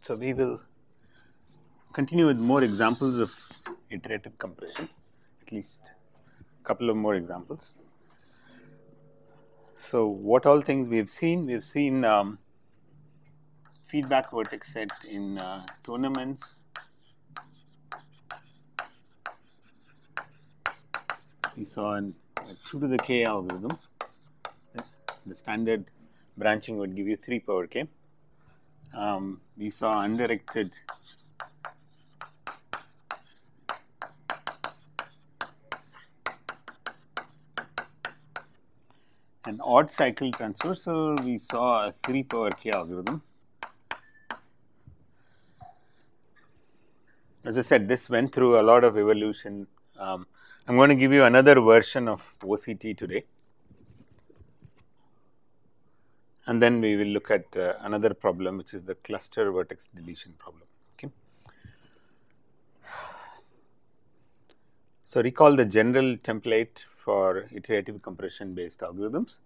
So, we will continue with more examples of iterative compression, at least a couple of more examples. So, what all things we have seen? We have seen feedback vertex set in tournaments. We saw a 2 to the k algorithm. The standard branching would give you 3 power k. We saw undirected an odd cycle transversal. We saw a 3 power k algorithm. As I said, this went through a lot of evolution. I'm going to give you another version of OCT today, and then we will look at another problem, which is the cluster vertex deletion problem. Okay. So, recall the general template for iterative compression based algorithms.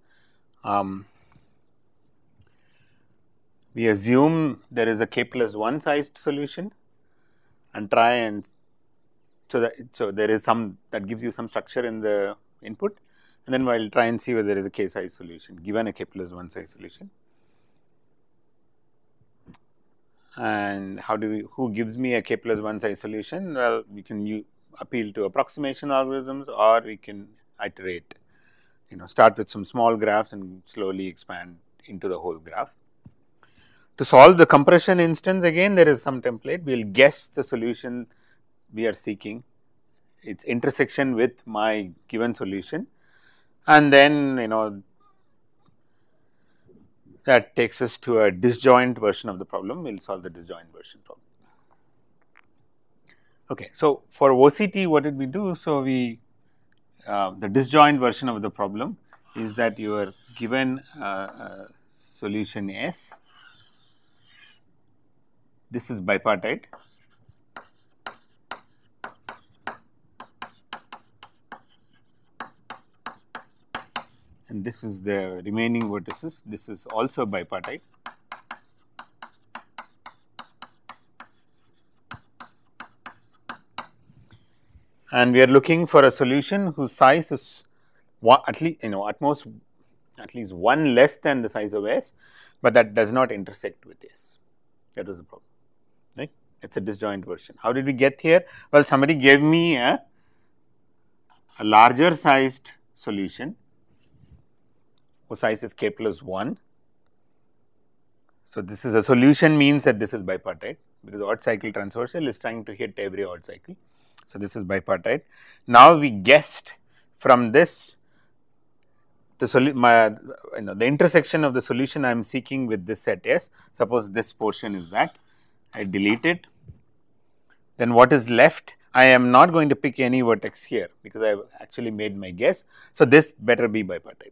We assume there is a k plus 1 sized solution and try and so there is some that gives you some structure in the input, and then we will try and see whether there is a k size solution given a k plus 1 size solution. And how do we, who gives me a k plus 1 size solution? Well, we can appeal to approximation algorithms, or we can iterate, start with some small graphs and slowly expand into the whole graph. To solve the compression instance, again there is some template. We will guess the solution we are seeking, its intersection with my given solution, and then that takes us to a disjoint version of the problem. We will solve the disjoint version problem. Okay, so for OCT, what did we do? So we the disjoint version of the problem is that you are given a solution S. This is bipartite. And this is the remaining vertices. This is also bipartite. And we are looking for a solution whose size is at least at least 1 less than the size of S, but that does not intersect with S. That was the problem, right? It is a disjoint version. How did we get here? Well, somebody gave me a larger sized solution whose size is k plus 1. So, this is a solution means that this is bipartite, because odd cycle transversal is trying to hit every odd cycle. So, this is bipartite. Now, we guessed from this the intersection of the solution I am seeking with this set S. Suppose this portion is that, I delete it. Then what is left? I am not going to pick any vertex here, because I have actually made my guess. So, this better be bipartite.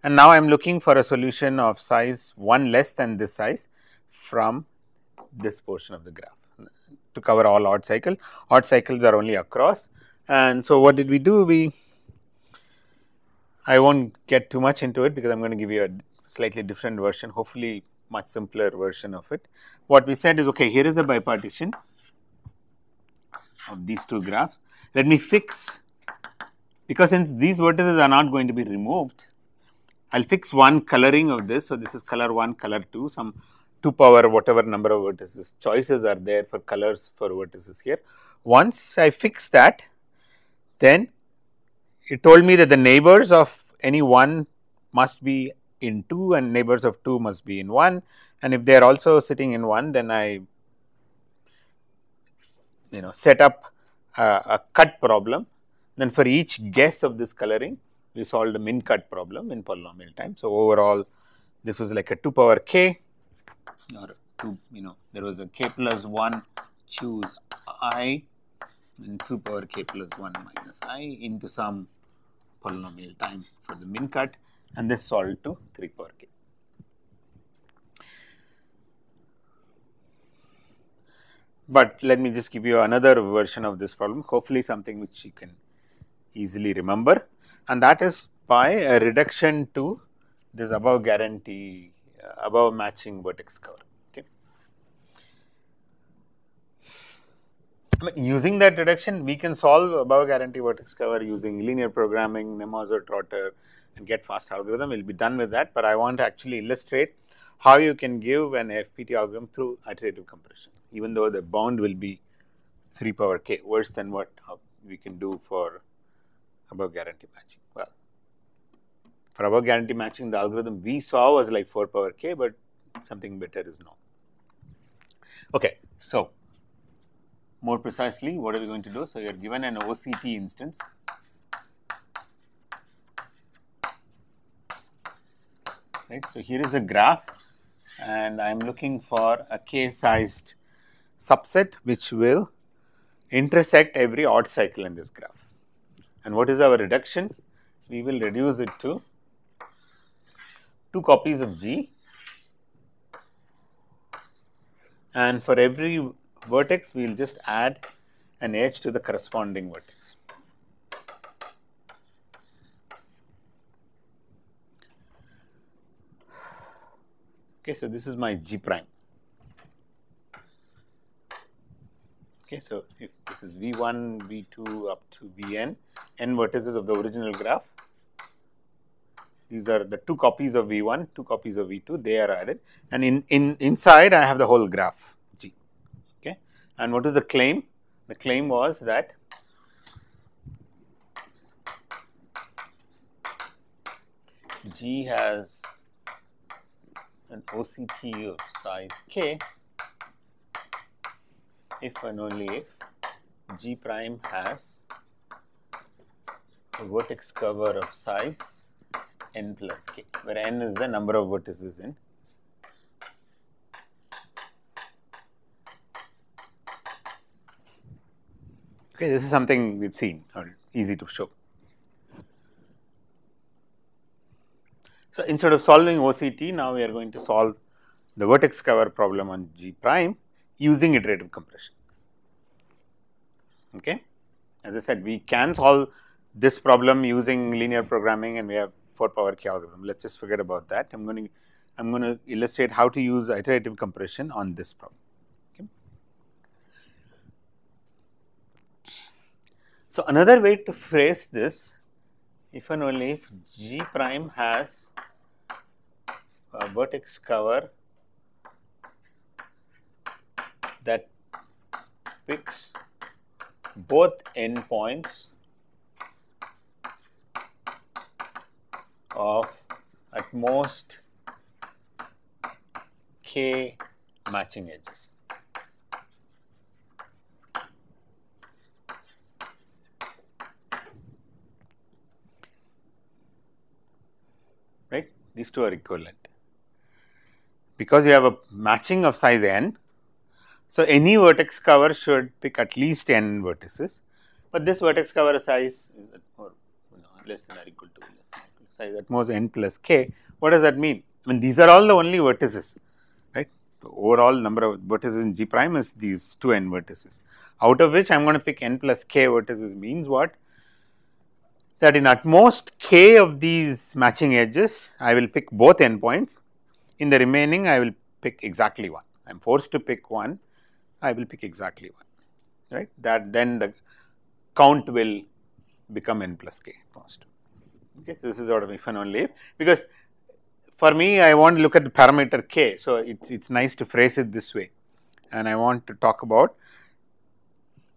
And now I am looking for a solution of size 1 less than this size from this portion of the graph to cover all odd cycles. Odd cycles are only across. And so, what did we do? I will not get too much into it, because I am going to give you a slightly different version, hopefully much simpler version of it. What we said is, okay, here is a bipartition of these two graphs. Let me fix, because since these vertices are not going to be removed, I will fix one coloring of this. So, this is color 1, color 2, some 2 power whatever number of vertices, choices are there for colors for vertices here. Once I fix that, then it told me that the neighbors of any 1 must be in 2 and neighbors of 2 must be in 1, and if they are also sitting in 1, then I set up a cut problem. Then for each guess of this coloring, we solved a min cut problem in polynomial time. So, overall this was like a 2 power k, or 2, there was a k plus 1 choose I and 2 power k plus 1 minus I into some polynomial time for the min cut, and this solved to 3 power k. But let me just give you another version of this problem, hopefully something which you can easily remember, and that is by a reduction to this above guarantee above matching vertex cover. Okay. I mean, using that reduction, we can solve above guarantee vertex cover using linear programming, Nemos or Trotter, and get fast algorithm. We'll be done with that, but I want to actually illustrate how you can give an FPT algorithm through iterative compression, even though the bound will be 3 power k, worse than what we can do for above guarantee matching. Well, for above guarantee matching, the algorithm we saw was like 4 power k, but something better is known. Okay, so more precisely, what are we going to do? So, you are given an OCT instance. Right. So, here is a graph, and I am looking for a k-sized subset which will intersect every odd cycle in this graph. And what is our reduction? We will reduce it to 2 copies of G, and for every vertex we will just add an edge to the corresponding vertex. Okay, so this is my G prime. Okay, so if this is V1, V2 up to Vn, n vertices of the original graph. These are the 2 copies of V1, 2 copies of V2, they are added, and inside I have the whole graph G. Okay, and what is the claim? The claim was that G has an OCT of size k if and only if G prime has a vertex cover of size n plus k, where n is the number of vertices in. Okay, this is something we've seen, or easy to show. So, instead of solving OCT, now we are going to solve the vertex cover problem on G prime using iterative compression. Okay. As I said, we can solve this problem using linear programming, and we have 4 power k algorithm. Let us just forget about that. I am going to illustrate how to use iterative compression on this problem. Okay. So, another way to phrase this, if and only if G prime has a vertex cover that picks both endpoints of at most k matching edges. Right? These two are equivalent. Because you have a matching of size n, so any vertex cover should pick at least n vertices, but this vertex cover size is less than or equal to size at most n plus k. What does that mean? I mean, these are all the only vertices, right? The overall number of vertices in G prime is these 2 n vertices, out of which I am going to pick n plus k vertices. Means what? That in at most k of these matching edges, I will pick both endpoints. In the remaining, I will pick exactly one. I am forced to pick one, I will pick exactly one, right? That then the count will become n plus k constant. Okay, so this is sort of if and only if, because for me I want to look at the parameter k. So, it's nice to phrase it this way, and I want to talk about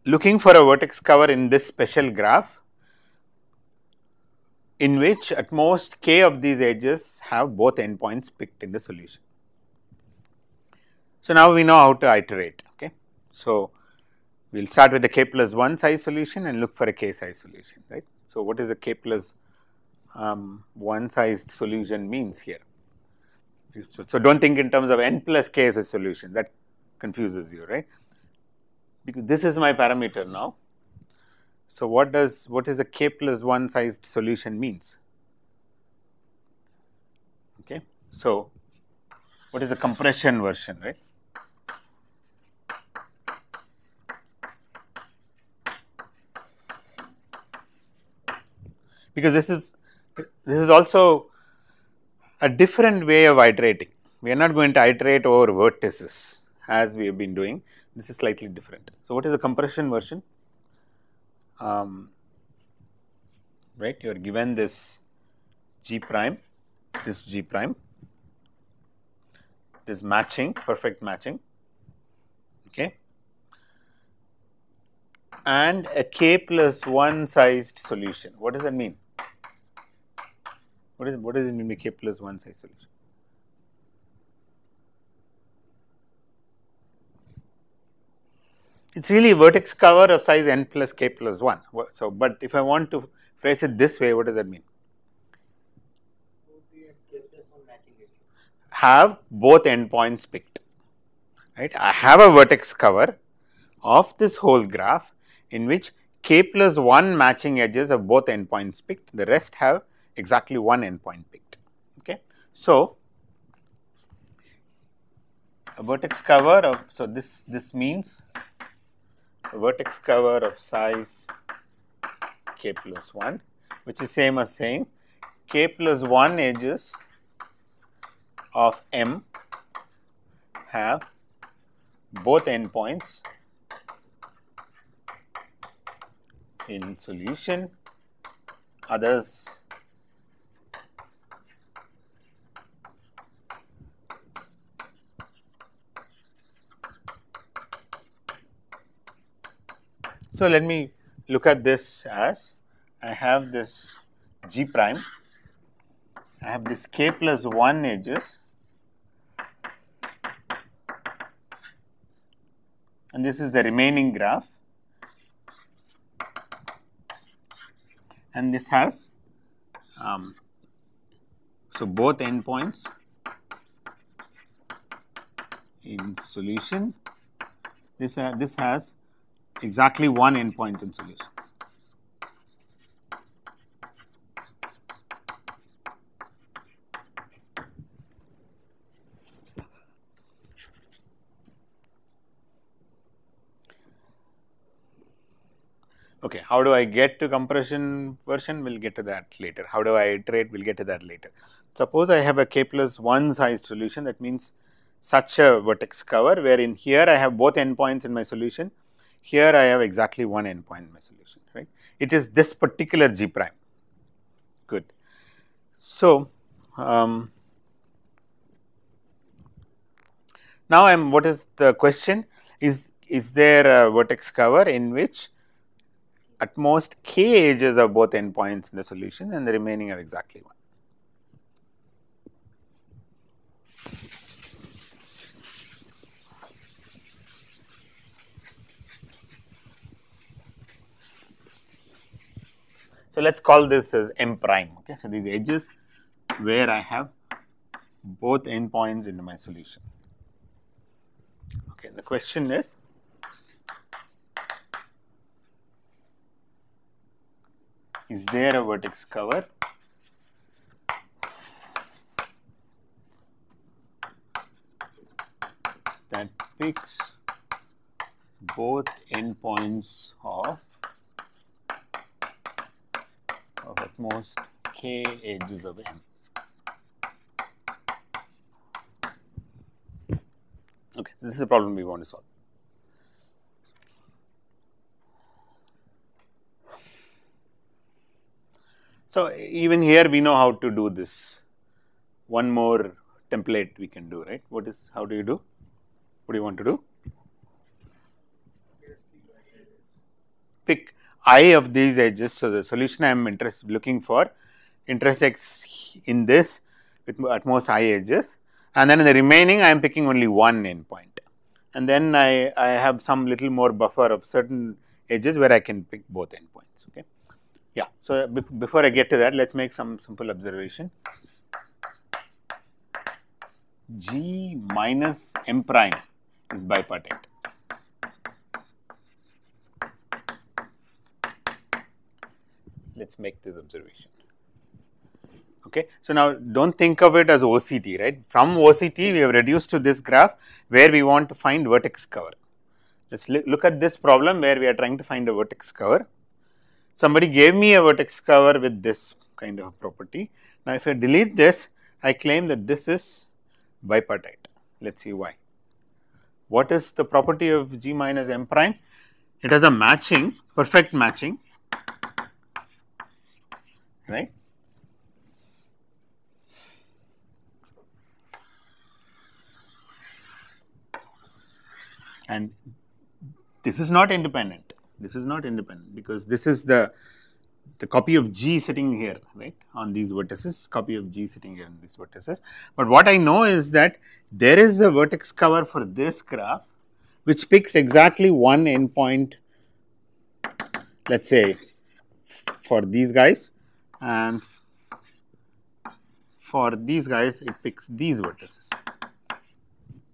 looking for a vertex cover in this special graph in which at most k of these edges have both endpoints picked in the solution. So, now we know how to iterate. Okay. So, we will start with the k plus 1 size solution and look for a k size solution, right. So, what is a k plus 1 sized solution means here? So, do not think in terms of n plus k as a solution, that confuses you, right, because this is my parameter now. So, what is a k plus 1 sized solution means? Okay. So, what is the compression version, right? Because this is also a different way of iterating. we are not going to iterate over vertices as we have been doing. This is slightly different. So, what is the compression version? Right, you are given this G prime, this G prime, this matching, perfect matching, okay, and a k plus 1 sized solution. What does that mean? What does it mean by k plus 1 sized solution? It's really vertex cover of size n plus k plus 1. So, but if I want to phrase it this way, what does that mean? Have both endpoints picked, right? I have a vertex cover of this whole graph in which k plus 1 matching edges of both endpoints picked, the rest have exactly one endpoint picked, okay. So, a vertex cover of, so this means a vertex cover of size k plus 1, which is same as saying k plus 1 edges of M have both endpoints in solution, others so let me look at this as I have this G prime, I have this k plus 1 edges, and this is the remaining graph, and this has so both endpoints in solution. This has exactly one endpoint in solution. Okay, how do I get to compression version? We'll get to that later. How do I iterate? We'll get to that later. Suppose I have a k plus 1 sized solution, that means such a vertex cover, where in here I have both endpoints in my solution, here I have exactly one endpoint in my solution, right. It is this particular G prime, good. So, now what is the question? Is there a vertex cover in which at most k edges of both endpoints in the solution and the remaining are exactly one? So, let us call this as M prime. Okay. So, these edges where I have both endpoints in my solution. Okay. The question is, there a vertex cover that picks both endpoints of at most k edges of M? Okay, this is a problem we want to solve. So, even here we know how to do this. One more template we can do, right? How do you do? What do you want to do? Pick I of these edges. So, the solution I am looking for intersects in this with at most I edges, and then in the remaining I am picking only one endpoint, and then I have some little more buffer of certain edges where I can pick both endpoints. Okay. Yeah. So, before I get to that, let us make some simple observation. G minus M prime is bipartite. Let us make this observation. Okay. So, now do not think of it as OCT, right. From OCT we have reduced to this graph where we want to find vertex cover. Let us look at this problem where we are trying to find a vertex cover. Somebody gave me a vertex cover with this kind of a property. Now, if I delete this, I claim that this is bipartite. Let us see why. What is the property of G minus M prime? It has a matching, perfect matching, right? And this is not independent. This is not independent because this is the copy of G sitting here, right, on these vertices, copy of G sitting here on these vertices. But what I know is that there is a vertex cover for this graph which picks exactly one endpoint, let us say for these guys, and for these guys it picks these vertices,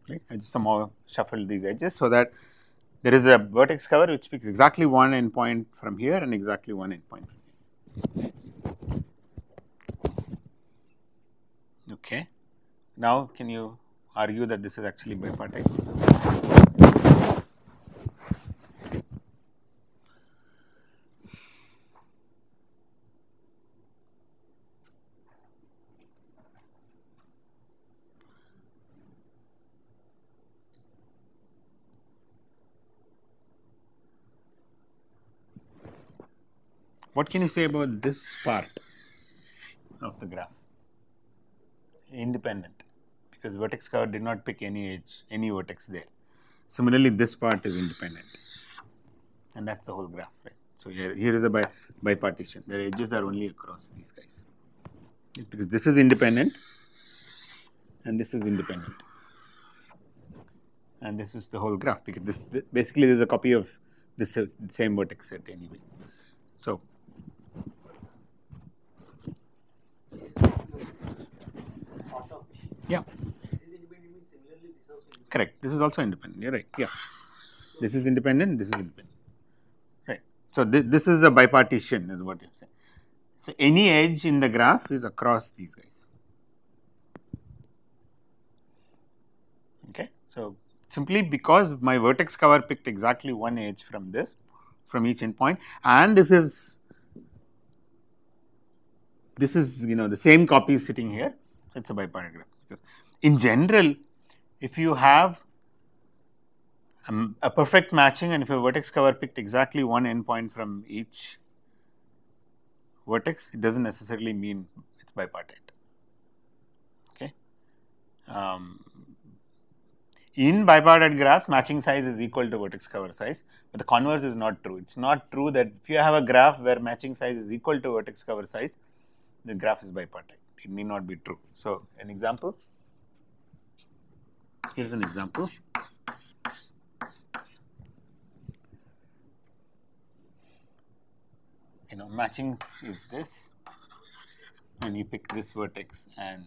right. I just somehow shuffled these edges so that there is a vertex cover which picks exactly one endpoint from here and exactly one endpoint from here. Okay. Now, can you argue that this is actually bipartite? What can you say about this part of the graph? Independent, because vertex cover did not pick any edge, any vertex there. Similarly, this part is independent, and that's the whole graph, right? So here is a bipartition. The edges are only across these guys, because this is independent, and this is independent, and this is the whole graph. Because this basically is a copy of this same vertex set anyway. So yeah. This is independent means similarly this also independent. Correct. This is also independent. You're right. Yeah. This is independent. This is independent. Right. So this is a bipartition, is what you're saying. So any edge in the graph is across these guys. Okay. So simply because my vertex cover picked exactly one edge from this, from each endpoint, and this is the same copy is sitting here. It's a bipartite graph. Because in general, if you have a perfect matching and if your vertex cover picked exactly one endpoint from each vertex, it does not necessarily mean it is bipartite. Okay. In bipartite graphs, matching size is equal to vertex cover size, but the converse is not true. It is not true that if you have a graph where matching size is equal to vertex cover size, the graph is bipartite. It may not be true. So, an example, here is an example. Matching is this, and you pick this vertex and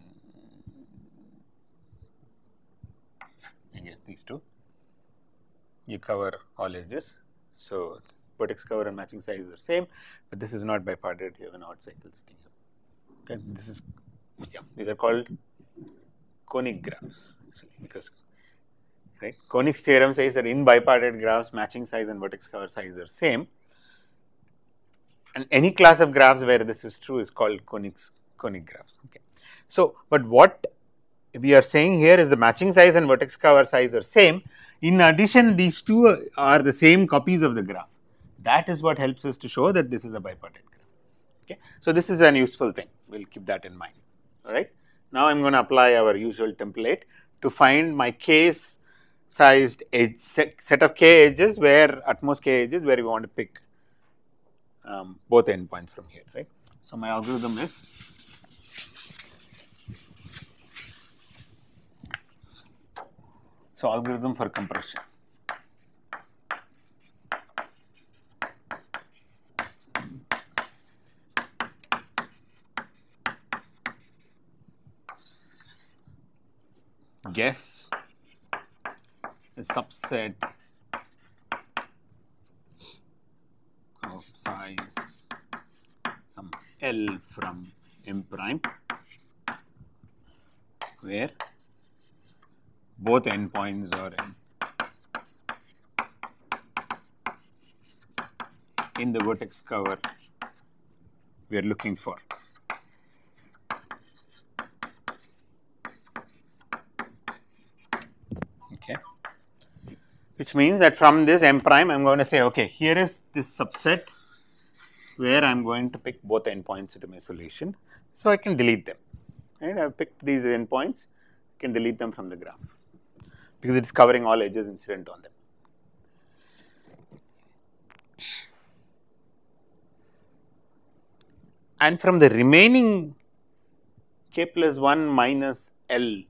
I guess these two, you cover all edges. So, vertex cover and matching size are same, but this is not bipartite. You have an odd cycle sitting here. Okay, this is, yeah, these are called conic graphs actually, because right, Koenig's theorem says that in bipartite graphs, matching size and vertex cover size are same, and any class of graphs where this is true is called conic graphs. Okay. So, but what we are saying here is the matching size and vertex cover size are same. In addition, these two are the same copies of the graph. That is what helps us to show that this is a bipartite graph. Okay. So, this is an useful thing. We will keep that in mind. All right. Now, I am going to apply our usual template to find my case sized edge set of k edges where at most k edges where we want to pick both endpoints from here, right. So, my algorithm is algorithm for compression. Guess a subset of size some L from M prime where both endpoints are in the vertex cover we are looking for. which means that from this M prime I am going to say, okay, here is this subset where I am going to pick both endpoints into my solution. So, I can delete them, right. I have picked these endpoints, I can delete them from the graph because it is covering all edges incident on them. And from the remaining k plus 1 minus L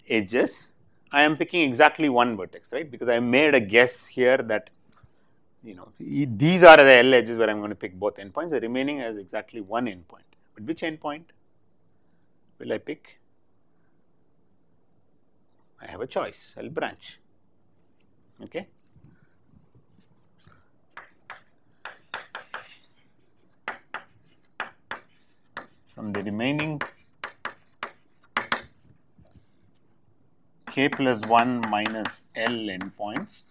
edges, I am picking exactly one vertex, right, because I made a guess here that these are the L edges where I am going to pick both endpoints, the remaining has exactly one endpoint. But which endpoint will I pick? I have a choice, I will branch. Okay. From the remaining k plus 1 minus L endpoints,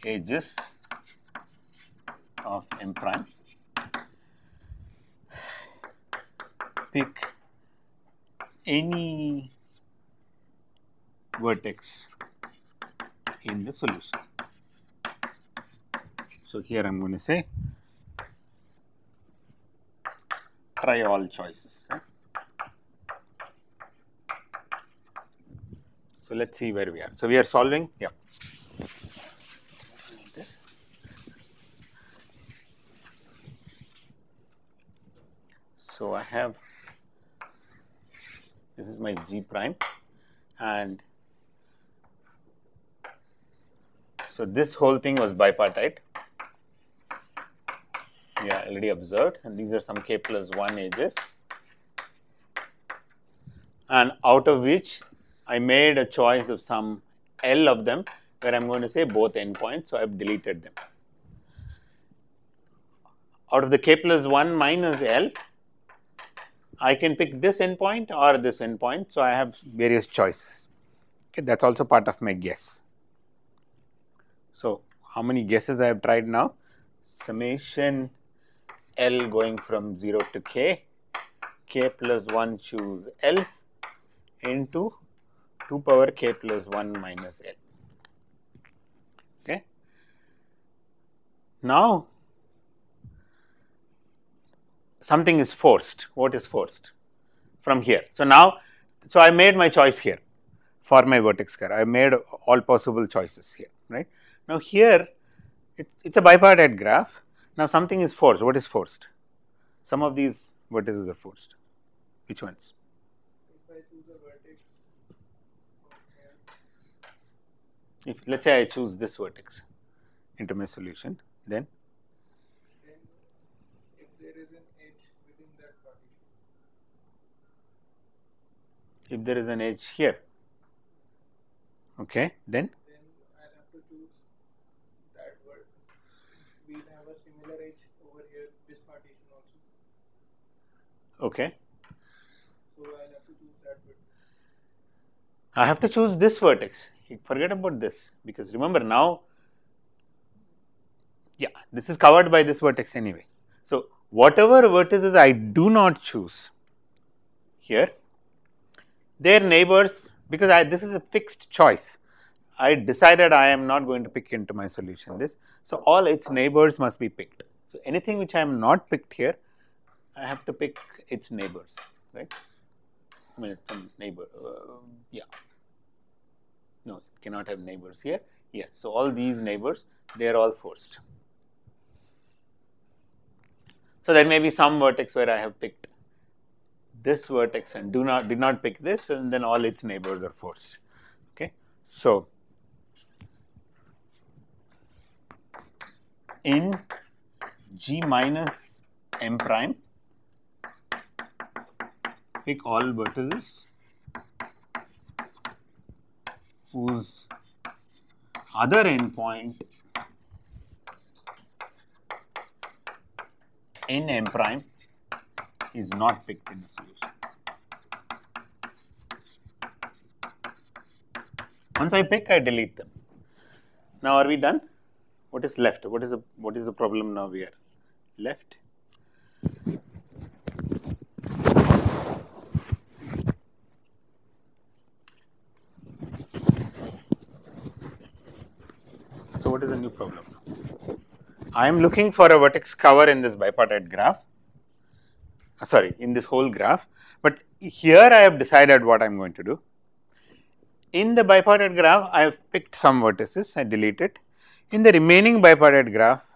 edges of M prime, pick any vertex in the solution. So, here I am going to say try all choices. Right? So, let us see where we are. So, we are solving, yeah. This. So, I have, this is my G prime, and so this whole thing was bipartite. Yeah, already observed, and these are some k plus 1 edges, and out of which I made a choice of some L of them where I am going to say both endpoints. So, I have deleted them. Out of the k plus 1 minus L, I can pick this endpoint or this endpoint. So, I have various choices. Okay, that is also part of my guess. So, how many guesses I have tried now? Summation L going from 0 to k plus 1 choose L into 2 power k plus 1 minus L. Okay. Now, something is forced. What is forced? From here. So, now, so I made my choice here for my vertex curve. I made all possible choices here, right. Now, here it's a bipartite graph. Now, something is forced. What is forced? Some of these vertices are forced. Which ones? If I choose a vertex, if let us say I choose this vertex into my solution, then if there is an edge within that partition, if there is an edge here, okay, then I'll have to choose that vertex. We'll have a similar edge over here, this partition also. okay, So I'll have to choose that vertex. I have to choose this vertex. Forget about this, because remember now, yeah, this is covered by this vertex anyway. So, whatever vertices I do not choose here, their neighbors, because this is a fixed choice, I decided I am not going to pick into my solution this. So, all its neighbors must be picked. So, anything which I am not picked here, I have to pick its neighbors, right. I mean, some neighbor, yeah. No, it cannot have neighbors here. Yes. So, all these neighbors, they are all forced. So, there may be some vertex where I have picked this vertex and did not pick this, and then all its neighbors are forced. Okay. So, in G minus M prime, pick all vertices whose other endpoint in M prime is not picked in the solution. Once I pick, I delete them. Now, are we done? What is left? What is the problem now we are left? So what is the new problem? I am looking for a vertex cover in this bipartite graph. Sorry, in this whole graph. But here I have decided what I am going to do. In the bipartite graph, I have picked some vertices, I delete it. In the remaining bipartite graph,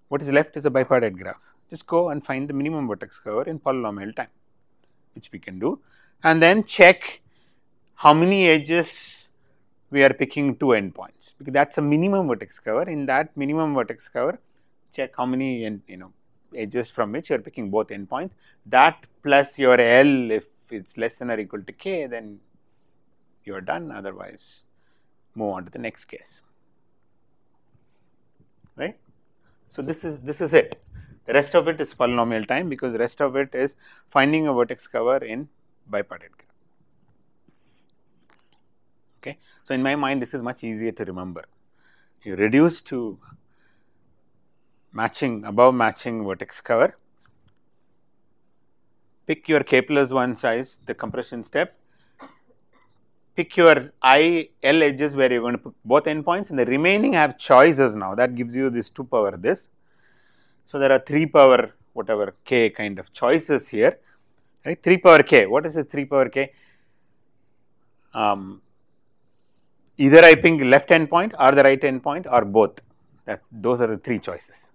what is left is a bipartite graph. Just go and find the minimum vertex cover in polynomial time, which we can do, and then check how many edges we are picking 2 endpoints, because that is a minimum vertex cover. In that minimum vertex cover, check how many edges from which you are picking both endpoints. That plus your L, if it is less than or equal to k, then you are done. Otherwise, move on to the next case, right. So, this is it. The rest of it is polynomial time, because the rest of it is finding a vertex cover in bipartite graph. Okay. So, in my mind, this is much easier to remember. You reduce to matching, above matching vertex cover, pick your k plus 1 size, the compression step, pick your I L edges where you are going to put both endpoints, and the remaining have choices now. That gives you this 2 power this. So, there are 3 power whatever k kind of choices here, right. 3 power k. What is the 3 power k? Either I pick left endpoint or the right endpoint or both. Those are the 3 choices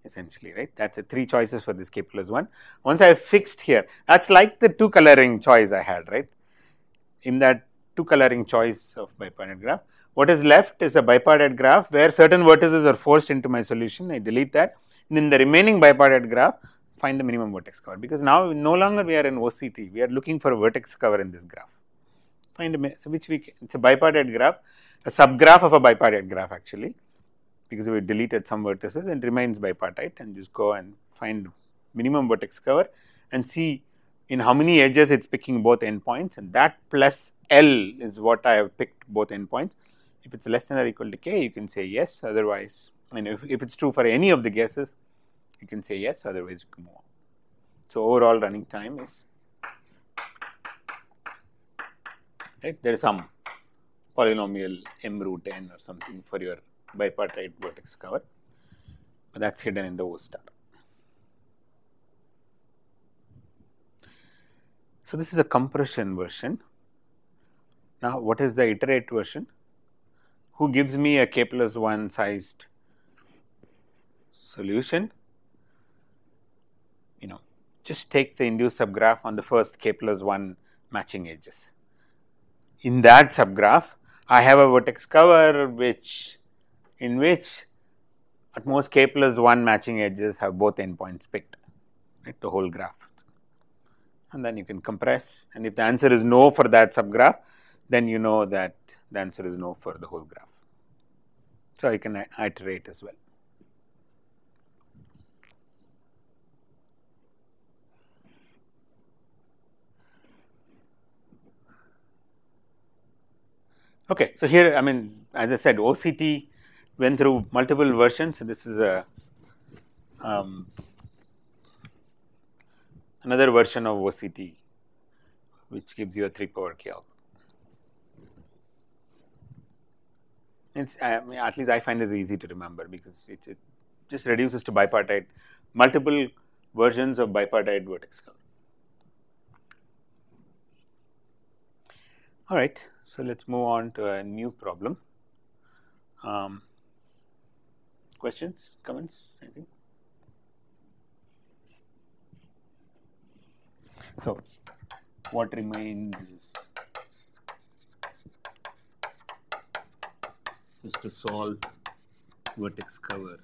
essentially, right. That is the 3 choices for this k plus 1. Once I have fixed here, that is like the 2 coloring choice I had, right. In that 2 coloring choice of bipartite graph, what is left is a bipartite graph where certain vertices are forced into my solution. I delete that, and in the remaining bipartite graph, find the minimum vertex cover, because now no longer we are in OCT, we are looking for a vertex cover in this graph. Find a, so which we, it's a bipartite graph, a subgraph of a bipartite graph actually, because we deleted some vertices and remains bipartite, and just go and find minimum vertex cover and see in how many edges it is picking both endpoints, and that plus L is what I have picked both endpoints. If it is less than or equal to k, you can say yes, otherwise, and if it is true for any of the guesses, you can say yes, otherwise you can move on. So, overall running time is, right, there is some polynomial m root n or something for your bipartite vertex cover, but that is hidden in the O star. So, this is a compression version. Now, what is the iterate version? Who gives me a k plus 1 sized solution? Just take the induced subgraph on the first k plus 1 matching edges. In that subgraph, I have a vertex cover in which at most k plus 1 matching edges have both endpoints picked, right, the whole graph. And then you can compress, and if the answer is no for that subgraph, then you know that the answer is no for the whole graph. So, I can iterate as well. Okay, so here, I mean, as I said, OCT went through multiple versions. This is a another version of OCT, which gives you a 3 power k output. It's, I mean, at least I find this easy to remember, because it just reduces to bipartite, multiple versions of bipartite vertex cover. All right, so let's move on to a new problem. Questions, comments, anything? So, what remains is to solve vertex cover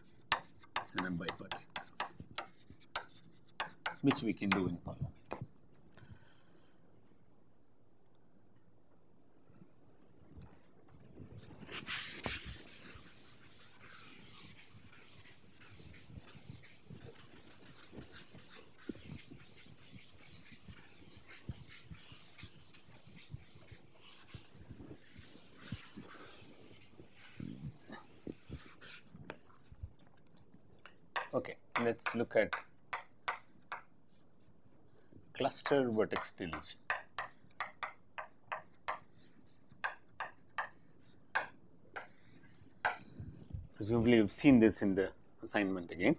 in a bipartite graph, which we can do in polynomial. Okay, let's look at cluster vertex deletion. Presumably, you have seen this in the assignment again.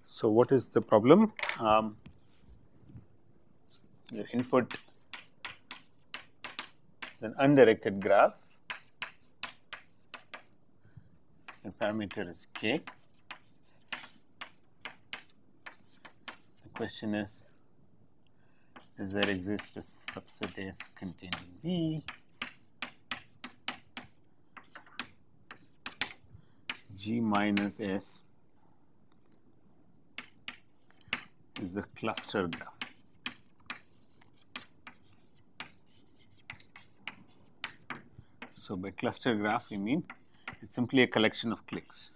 So, what is the problem? Your input is an undirected graph. The parameter is k. The question is there exists a subset S containing V, G minus S is a cluster graph. So, by cluster graph we mean it is simply a collection of clicks.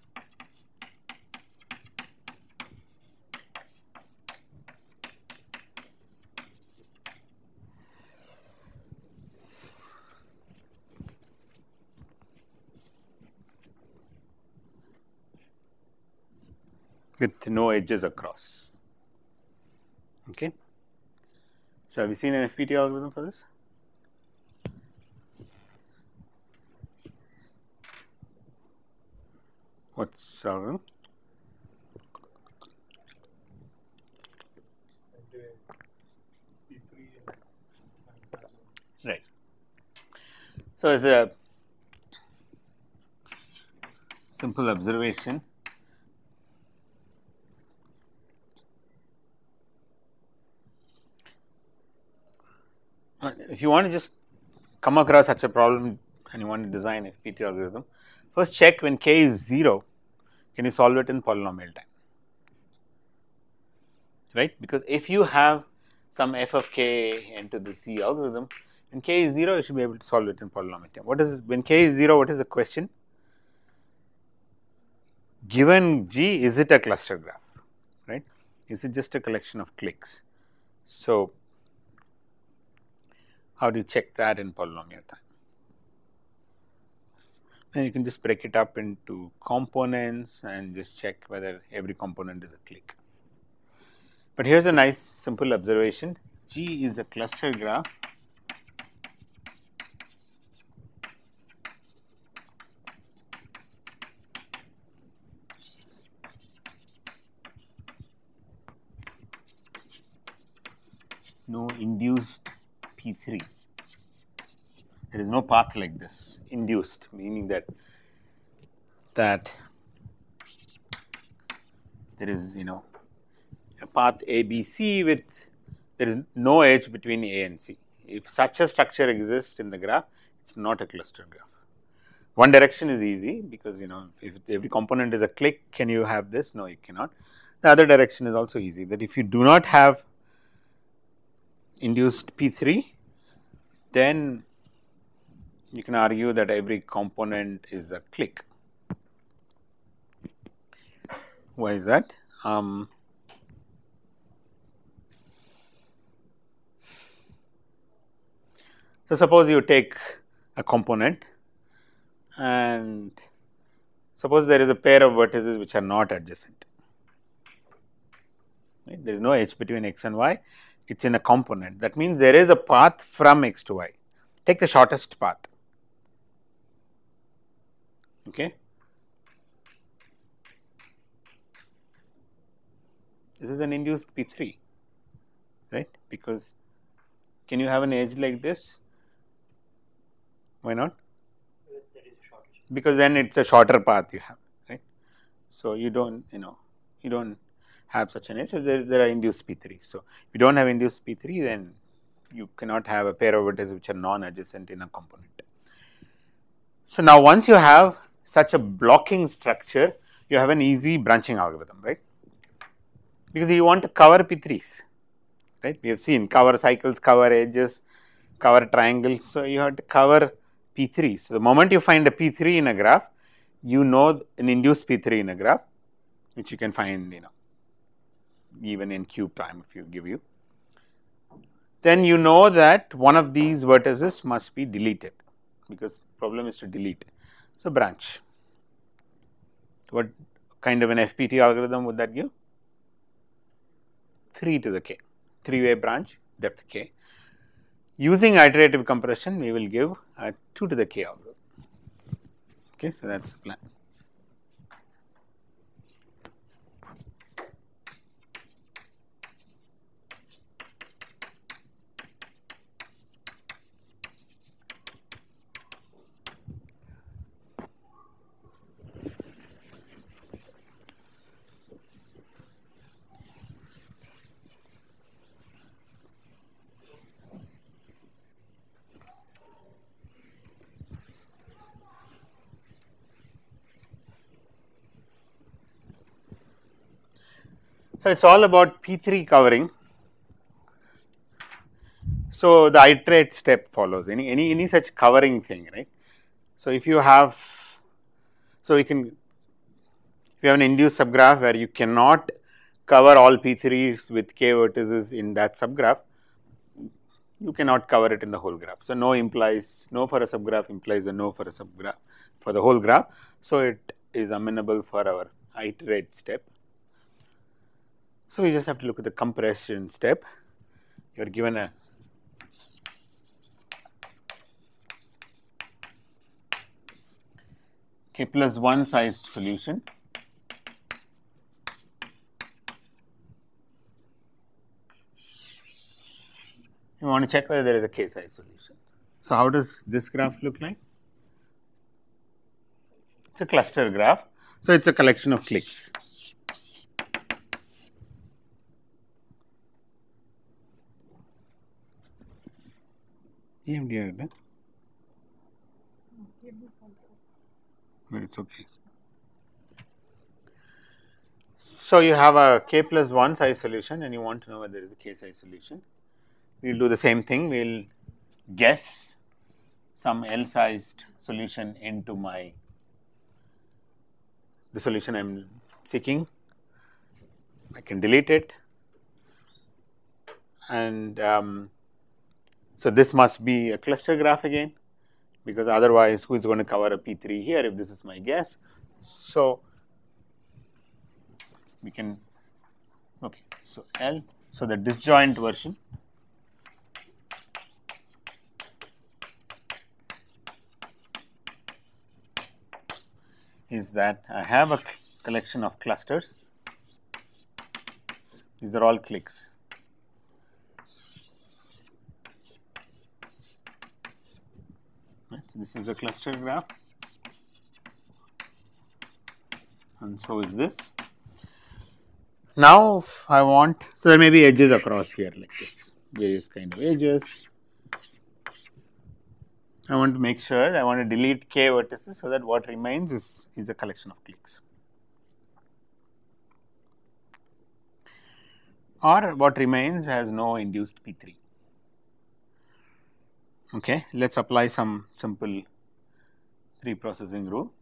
With no edges across. Okay. So, have you seen an FPT algorithm for this? What's algorithm? Right. So, as a simple observation, if you want to just come across such a problem and you want to design a FPT algorithm, first check when k is 0, can you solve it in polynomial time, right? Because if you have some f of k into the C algorithm, when k is 0, you should be able to solve it in polynomial time. What is, when k is 0, what is the question? Given G, is it a cluster graph, right? Is it just a collection of clicks? So, how do you check that in polynomial time? Then you can just break it up into components and just check whether every component is a click. But here is a nice simple observation, G is a cluster graph no induced P3. There is no path like this, induced, meaning that there is a path A, B, C with there is no edge between A and C. If such a structure exists in the graph, it is not a cluster graph. One direction is easy because if every component is a click, can you have this? No, you cannot. The other direction is also easy, that if you do not have induced P3, then you can argue that every component is a click. Why is that? So, suppose you take a component and suppose there is a pair of vertices which are not adjacent. Right? There is no edge between x and y, it is in a component. That means there is a path from x to y. Take the shortest path. Okay. This is an induced P3, right? Because can you have an edge like this? Why not? Because then it is a shorter path you have, right? So, you do not have such an edge. So, there are induced P3. So, if you do not have induced P3, then you cannot have a pair of vertices which are non-adjacent in a component. So, now once you have such a blocking structure, you have an easy branching algorithm, right? Because you want to cover P3s, right? We have seen cover cycles, cover edges, cover triangles. So, you have to cover P3. So, the moment you find a P3 in a graph, you know an induced P3 in a graph, which you can find even in Q prime if you give you. Then you know that one of these vertices must be deleted, because problem is to delete. So, branch. What kind of an FPT algorithm would that give? 3 to the k, 3-way branch, depth k. Using iterative compression, we will give a 2 to the k algorithm. Okay, so that's the plan. So it's all about P3 covering. So the iterate step follows any such covering thing, right? So if you have, so you can, if you have an induced subgraph where you cannot cover all P3s with k vertices in that subgraph, you cannot cover it in the whole graph. So no implies no for a subgraph implies a no for a subgraph for the whole graph. So it is amenable for our iterate step. So we just have to look at the compression step. You are given a k plus 1 sized solution. You want to check whether there is a k size solution. So how does this graph look like? It's a cluster graph. So it's a collection of cliques. EMD ಆಗಿದೆ but it's okay. So you have a k plus 1 size solution and you want to know whether there is a k size solution. We will do the same thing. We will guess some L sized solution into the solution I am seeking. I can delete it, and so this must be a cluster graph again, because otherwise who is going to cover a P3 here if this is my guess. So we can, okay, so L, so the disjoint version is that I have a collection of clusters. These are all cliques. Right, so this is a cluster graph, and so is this. Now, if I want, so there may be edges across here like this, various kind of edges. I want to make sure I want to delete k vertices so that what remains is a collection of cliques. Or what remains has no induced P3. Okay, let's apply some simple pre-processing rule.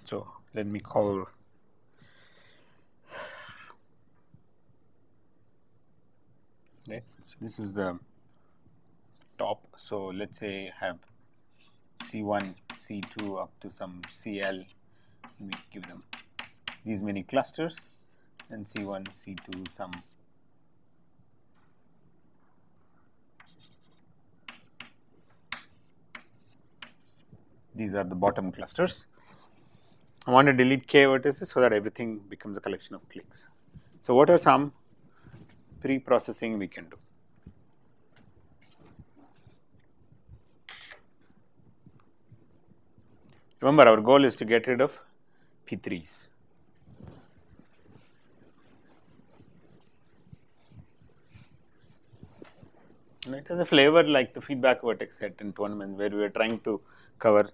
So let me call right. So this is the top. So let's say I have C1, C2 up to some CL. We give them these many clusters, and C1, C2 some these are the bottom clusters. I want to delete k vertices so that everything becomes a collection of cliques. So what are some pre-processing we can do? Remember, our goal is to get rid of P3s. And it has a flavor like the feedback vertex set in tournament where we are trying to cover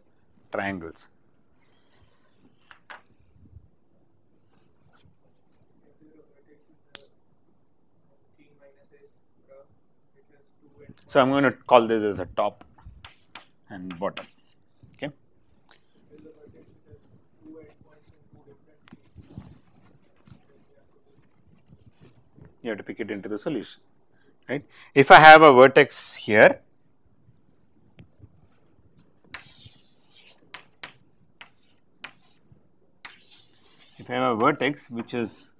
triangles. So I am going to call this as a top and bottom. Okay. You have to pick it into the solution, right? If I have a vertex here, if I have a vertex which is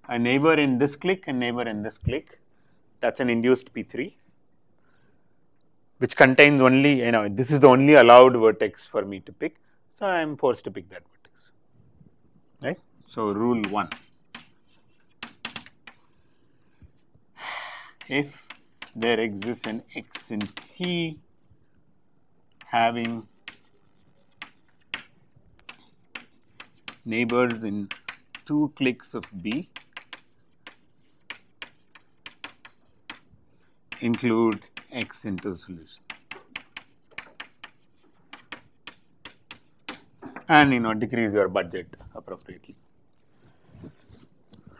a neighbor in this clique and neighbor in this clique, that is an induced P3, which contains only, this is the only allowed vertex for me to pick. So, I am forced to pick that vertex, right. So, rule 1, if there exists an X in T having neighbors in 2 clicks of B, include X into solution. And decrease your budget appropriately.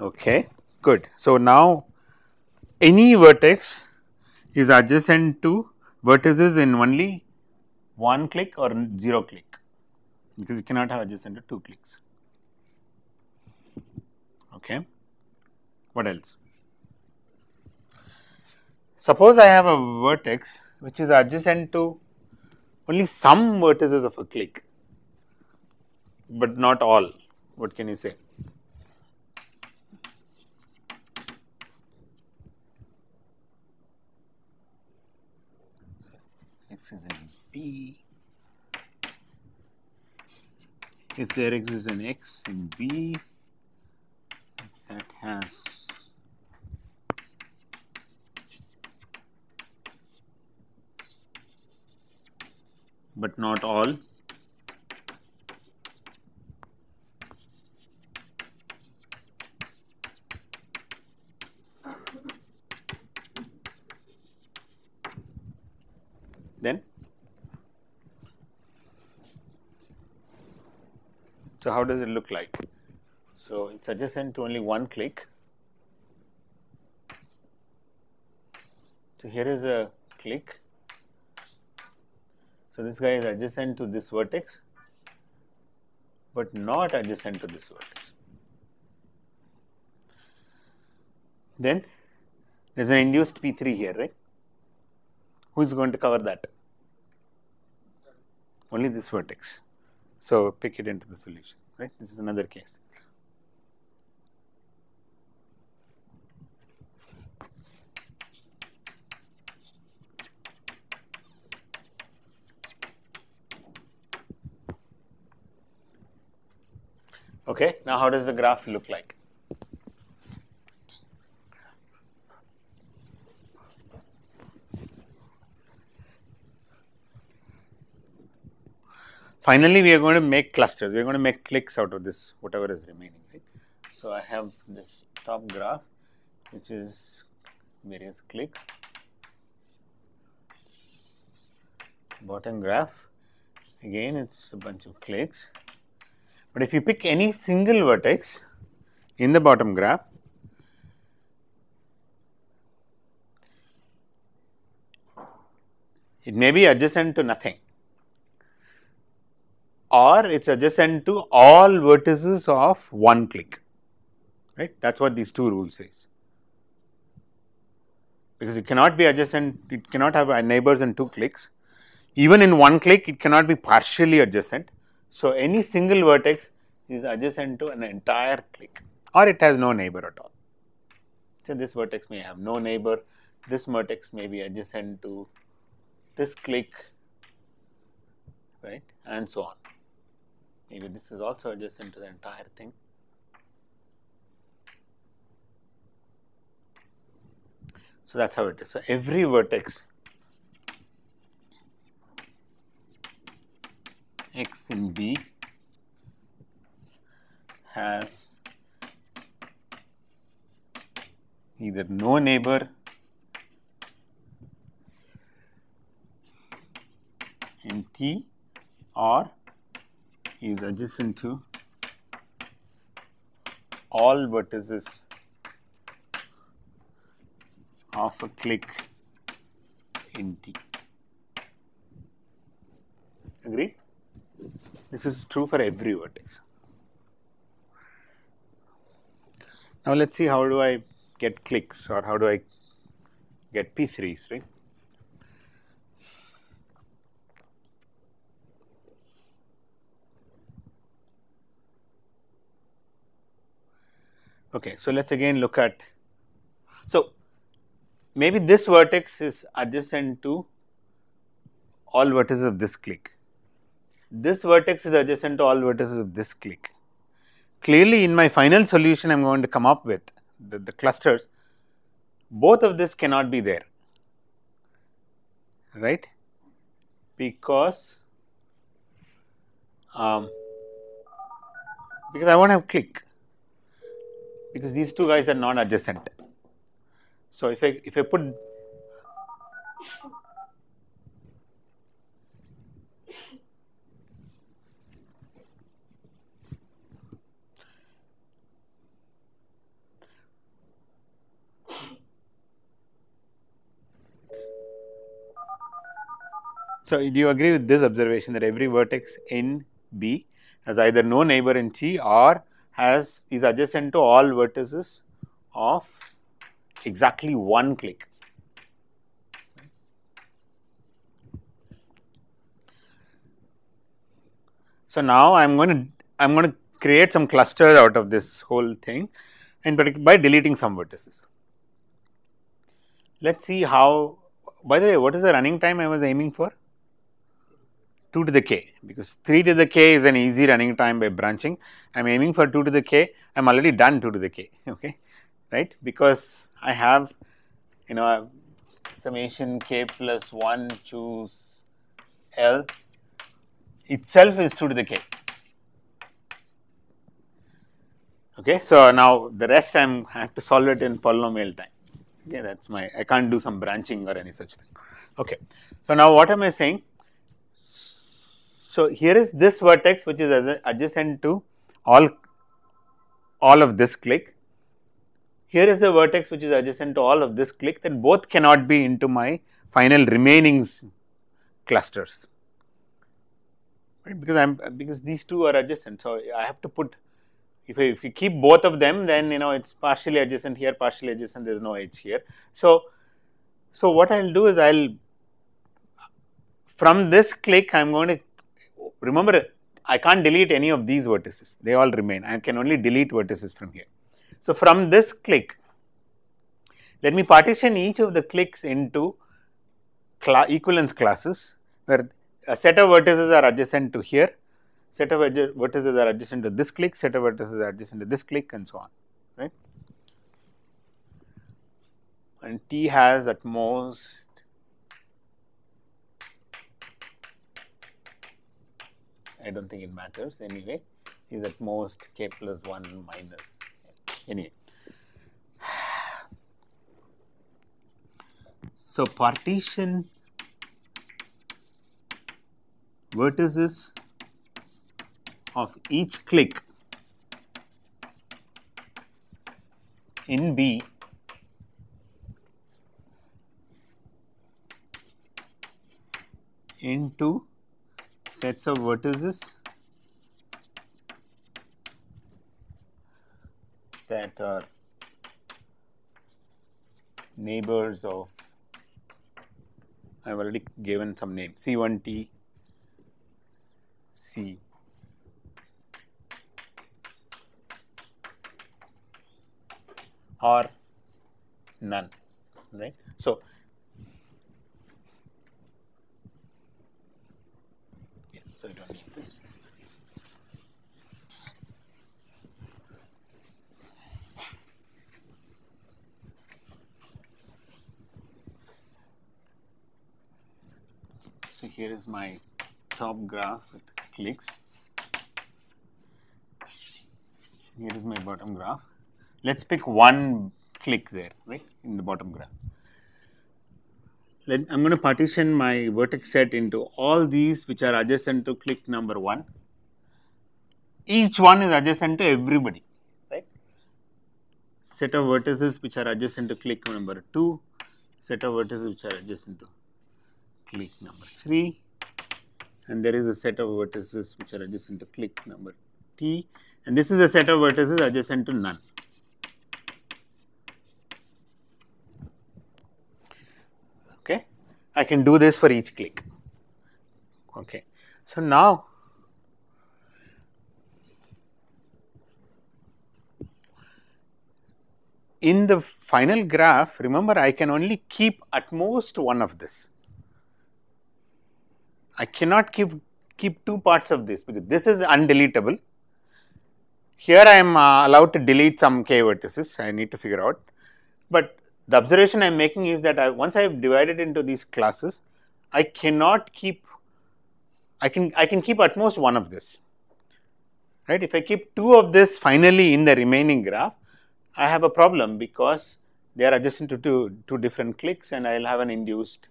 Okay, good. So, now any vertex is adjacent to vertices in only 1 click or 0 click, because you cannot have adjacent to 2 clicks. Okay. What else? Suppose I have a vertex which is adjacent to only some vertices of a click, but not all. What can you say? F is in B. If there exists an X in B that has but not all, then so how does it look like? So, it is adjacent to only 1 click. So, here is a click. So, this guy is adjacent to this vertex, but not adjacent to this vertex. Then there is an induced P3 here, right? Who is going to cover that? Only this vertex. So, pick it into the solution, right? This is another case. Okay, now how does the graph look like? Finally, we are going to make clusters. We are going to make clicks out of this, whatever is remaining, right? So, I have this top graph, which is various clicks. Bottom graph, again it is a bunch of clicks. But if you pick any single vertex in the bottom graph, it may be adjacent to nothing, or it is adjacent to all vertices of 1 click, right. That is what these 2 rules says, because it cannot be adjacent, it cannot have neighbors in 2 clicks. Even in 1 click, it cannot be partially adjacent. So, any single vertex is adjacent to an entire click, or it has no neighbor at all. So, this vertex may have no neighbor, this vertex may be adjacent to this click, right, and so on. Maybe this is also adjacent to the entire thing. So, that is how it is. So, every vertex X in B has either no neighbor in T or is adjacent to all vertices of a click in T. Agreed? This is true for every vertex. Now, let us see how do I get clicks, or how do I get P3s, right. Okay, so let us again look at, so maybe this vertex is adjacent to all vertices of this clique. This vertex is adjacent to all vertices of this clique. Clearly, in my final solution, I am going to come up with the clusters. Both of this cannot be there, right? Because I won't have clique, because these two guys are not adjacent. So if I put so do you agree with this observation that every vertex in B has either no neighbor in T or is adjacent to all vertices of exactly one clique? So now I'm going to create some clusters out of this whole thing, and by deleting some vertices. Let's see how. By the way, what is the running time I was aiming for? 2 to the k, because 3 to the k is an easy running time by branching. I am aiming for 2 to the k. I am already done 2 to the k, okay, right? Because I have, summation k plus 1 choose L itself is 2 to the k. Okay, so now the rest I have to solve it in polynomial time. Okay, that's I can't do some branching or any such thing. Okay, so now what am I saying? So here is this vertex which is adjacent to all of this clique. Here is a vertex which is adjacent to all of this clique, that both cannot be into my final remaining clusters, right? Because these two are adjacent. So I have to put, if you keep both of them, then it's partially adjacent here, partially adjacent. There is no edge here. So what I will do is from this clique I am going to remember, I can't delete any of these vertices, they all remain. I can only delete vertices from here. So from this clique, let me partition each of the cliques into equivalence classes, where a set of vertices are adjacent to here, set of vertices are adjacent to this clique, set of vertices are adjacent to this clique, and so on, right? And T has at most I don't think it matters anyway, is at most k plus 1 minus anyway. So partition vertices of each clique in B into sets of vertices that are neighbors of, I have already given some name, C1T, C, or none, right? So I don't need this. So here is my top graph with cliques. Here is my bottom graph. Let's pick one clique there, right, in the bottom graph. I'm going to partition my vertex set into all these which are adjacent to clique number 1. Each one is adjacent to everybody, right? Set of vertices which are adjacent to clique number 2, set of vertices which are adjacent to clique number 3, and there is a set of vertices which are adjacent to clique number T, and this is a set of vertices adjacent to none. Okay, I can do this for each clique. Okay, so now in the final graph, remember I can only keep at most one of this. I cannot keep two parts of this because this is undeletable. Here I am allowed to delete some k vertices, I need to figure out. But the observation I am making is that once I have divided into these classes, I cannot keep, I can keep at most one of this, right. If I keep two of this finally in the remaining graph, I have a problem because they are adjacent to two different clicks and I will have an induced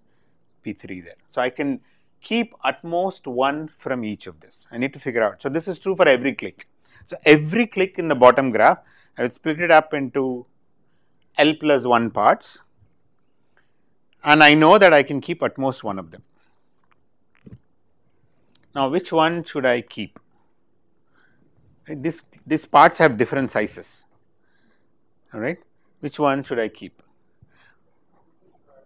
P3 there. So, I can keep at most one from each of this, I need to figure out. So, this is true for every click. So, every click in the bottom graph, I will split it up into L plus 1 parts and I know that I can keep at most one of them. Now, which one should I keep? Right, these parts have different sizes, all right. Which one should I keep?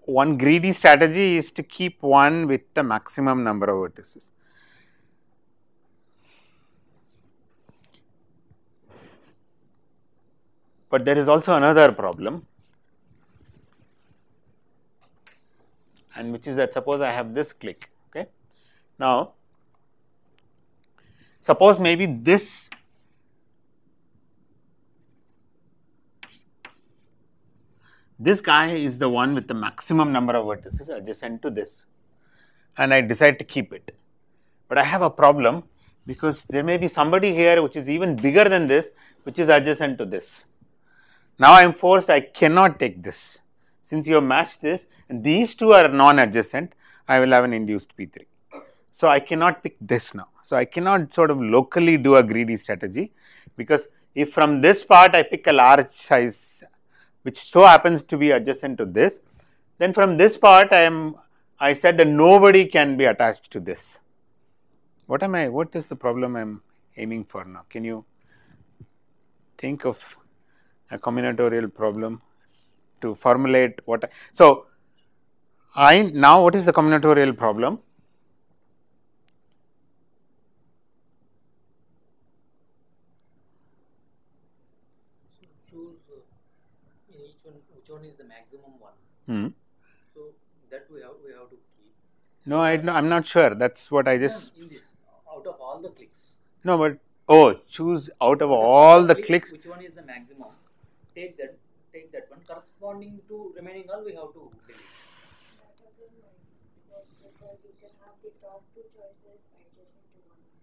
One greedy strategy is to keep one with the maximum number of vertices. But there is also another problem, and which is that suppose I have this click, okay. Now, suppose maybe this guy is the one with the maximum number of vertices adjacent to this and I decide to keep it. But I have a problem because there may be somebody here which is even bigger than this, which is adjacent to this. Now, I am forced, I cannot take this. Since you have matched this and these two are non-adjacent, I will have an induced P3. So, I cannot pick this now. So, I cannot sort of locally do a greedy strategy because if from this part I pick a large size which so happens to be adjacent to this, then from this part I said that nobody can be attached to this. What is the problem I am aiming for now? Can you think of a combinatorial problem to formulate what? So, now what is the combinatorial problem? Choose in each one which one is the maximum one. So that we have to keep. No, I'm not sure. That's what I just. In this, out of all the clicks. No, but choose out of all the clicks. Which one is the maximum? Take that one corresponding to remaining all we have to delete. Because you can have the top two choices adjacent to one of them.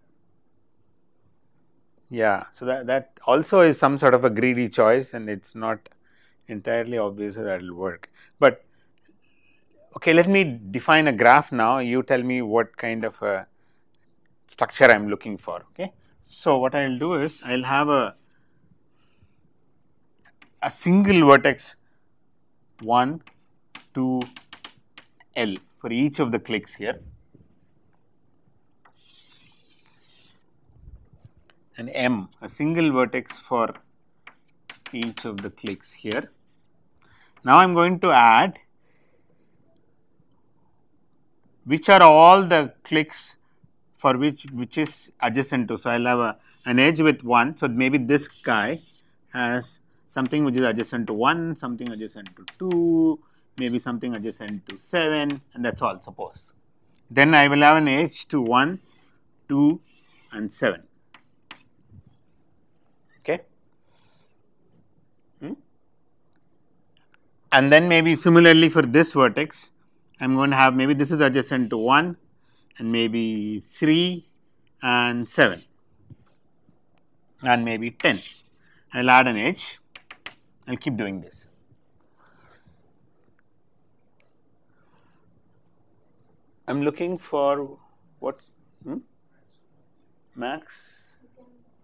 Yeah, so that also is some sort of a greedy choice and it's not entirely obvious that it will work. But okay, let me define a graph now. You tell me what kind of a structure I am looking for. Okay, so what I will do is I will have a single vertex 1, 2, L for each of the clicks here, and M, a single vertex for each of the clicks here. Now, I am going to add which are all the clicks for which is adjacent to. So, I will have an edge with 1. So, maybe this guy has something which is adjacent to 1, something adjacent to 2, maybe something adjacent to 7, and that is all, suppose. Then I will have an edge to 1, 2 and 7. Okay. And then maybe similarly for this vertex, I am going to have maybe this is adjacent to 1 and maybe 3 and 7 and maybe 10. I will add an edge, I will keep doing this. I am looking for what? Max?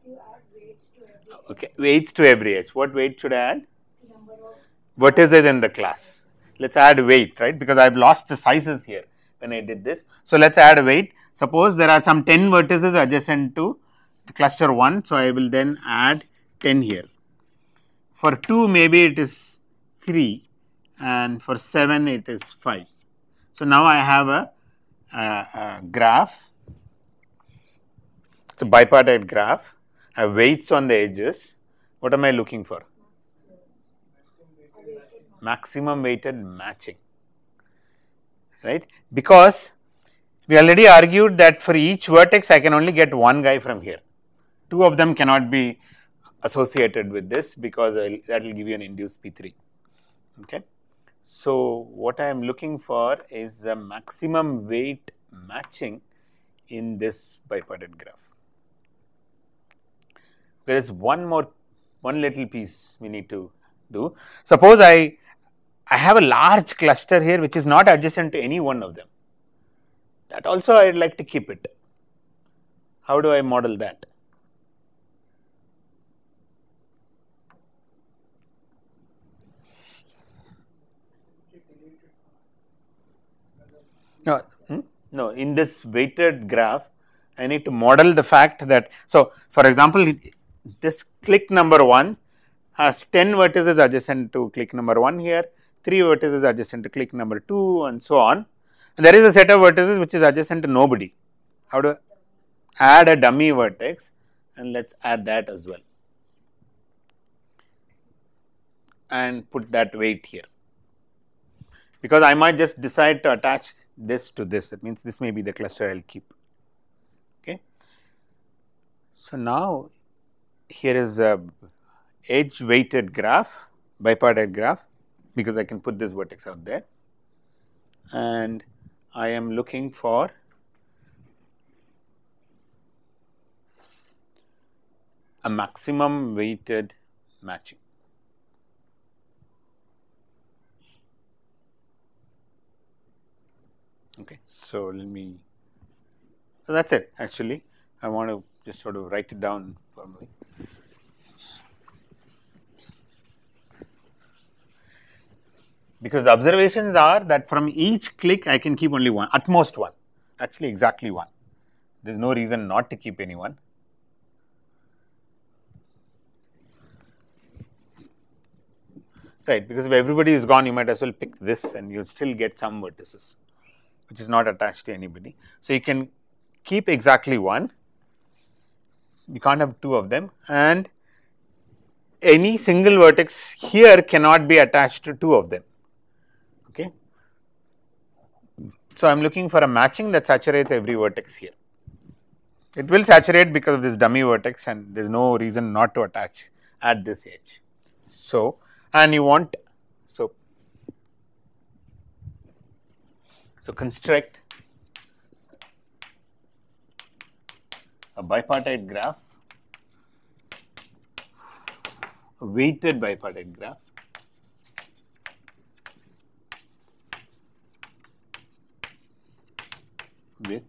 You add weights to every edge. Okay, weights to every edge. What weight should I add? The number of Vertices in the class. Let us add weight, right, because I have lost the sizes here when I did this. So, let us add a weight. Suppose there are some 10 vertices adjacent to the cluster 1. So, I will then add 10 here. For 2 maybe it is 3 and for 7 it is 5. So, now I have a graph, it is a bipartite graph, I have weights on the edges. What am I looking for? maximum weighted matching, right? Because we already argued that for each vertex I can only get one guy from here. Two of them cannot be associated with this because that will give you an induced P3. Okay. So, what I am looking for is a maximum weight matching in this bipartite graph. There is one little piece we need to do. Suppose I have a large cluster here which is not adjacent to any one of them. That also I would like to keep it. How do I model that? No, in this weighted graph, I need to model the fact that, so for example, this click number 1 has 10 vertices adjacent to click number 1 here, 3 vertices adjacent to click number 2 and so on. And there is a set of vertices which is adjacent to nobody. How do I add a dummy vertex, and let us add that as well and put that weight here, because I might just decide to attach this to this. It means this may be the cluster I will keep. Okay. So, now here is a edge weighted graph, bipartite graph, because I can put this vertex out there, and I am looking for a maximum weighted matching. Okay. So, let me, so that is it actually. I want to just sort of write it down formally. Because the observations are that from each click I can keep only one, at most one, actually exactly one. There is no reason not to keep any one. Right, because if everybody is gone, you might as well pick this and you will still get some vertices which is not attached to anybody. So, you can keep exactly one, you can't have two of them, and any single vertex here cannot be attached to two of them. Okay. So, I am looking for a matching that saturates every vertex here. It will saturate because of this dummy vertex, and there is no reason not to attach at this edge. So, and you want, so construct a bipartite graph, a weighted bipartite graph with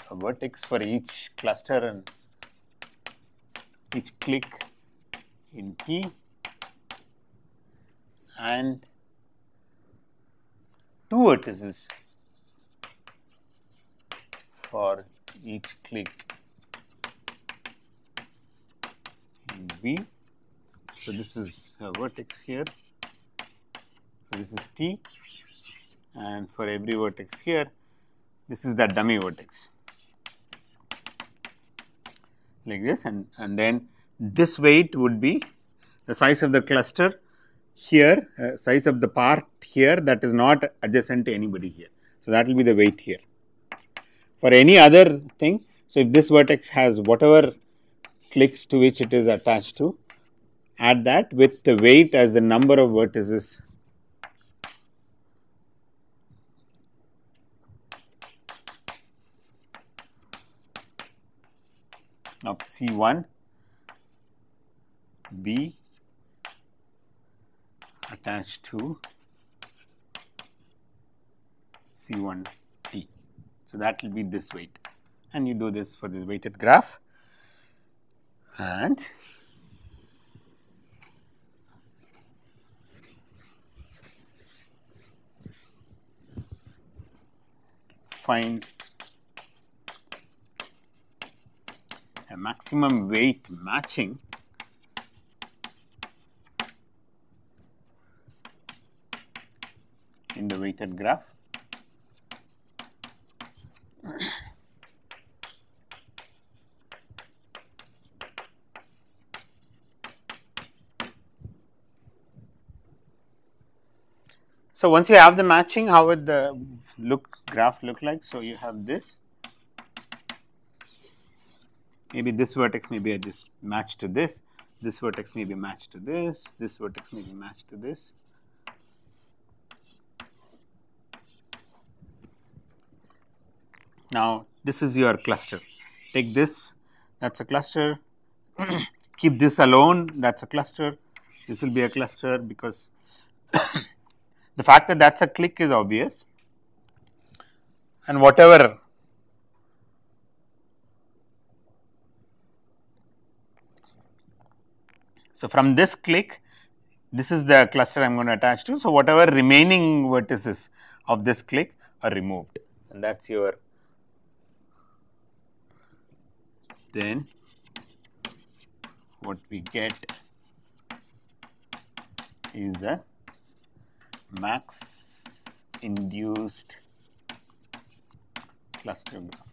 a vertex for each cluster and each click in P, and two vertices for each click in V. So, this is a vertex here. So, this is T, and for every vertex here, this is the dummy vertex like this, and then this weight would be the size of the cluster here, size of the part here that is not adjacent to anybody here. So, that will be the weight here. For any other thing, so if this vertex has whatever clicks to which it is attached to, add that with the weight as the number of vertices of C1 B attached to C1 T. So, that will be this weight, and you do this for this weighted graph, and find a maximum weight matching in the weighted graph. So, once you have the matching, how would the graph look like? So, you have this, maybe this vertex may be just matched to this vertex may be matched to this vertex may be matched to this. Now, this is your cluster. Take this, that is a cluster, keep this alone, that is a cluster, this will be a cluster, because the fact that is a click is obvious, and whatever so from this click, this is the cluster I am going to attach to. So, whatever remaining vertices of this click are removed, and that is your, then what we get is a max induced cluster graph.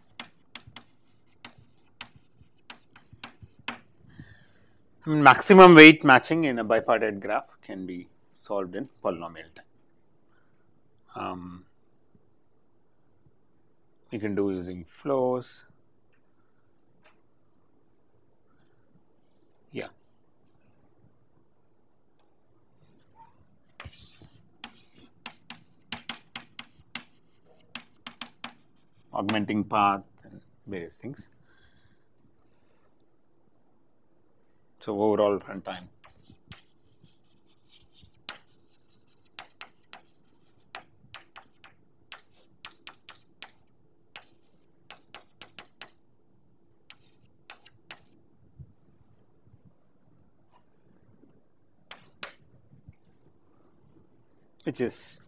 Maximum weight matching in a bipartite graph can be solved in polynomial time. You can do using flows. Yeah. Augmenting path and various things. So, overall runtime. Which is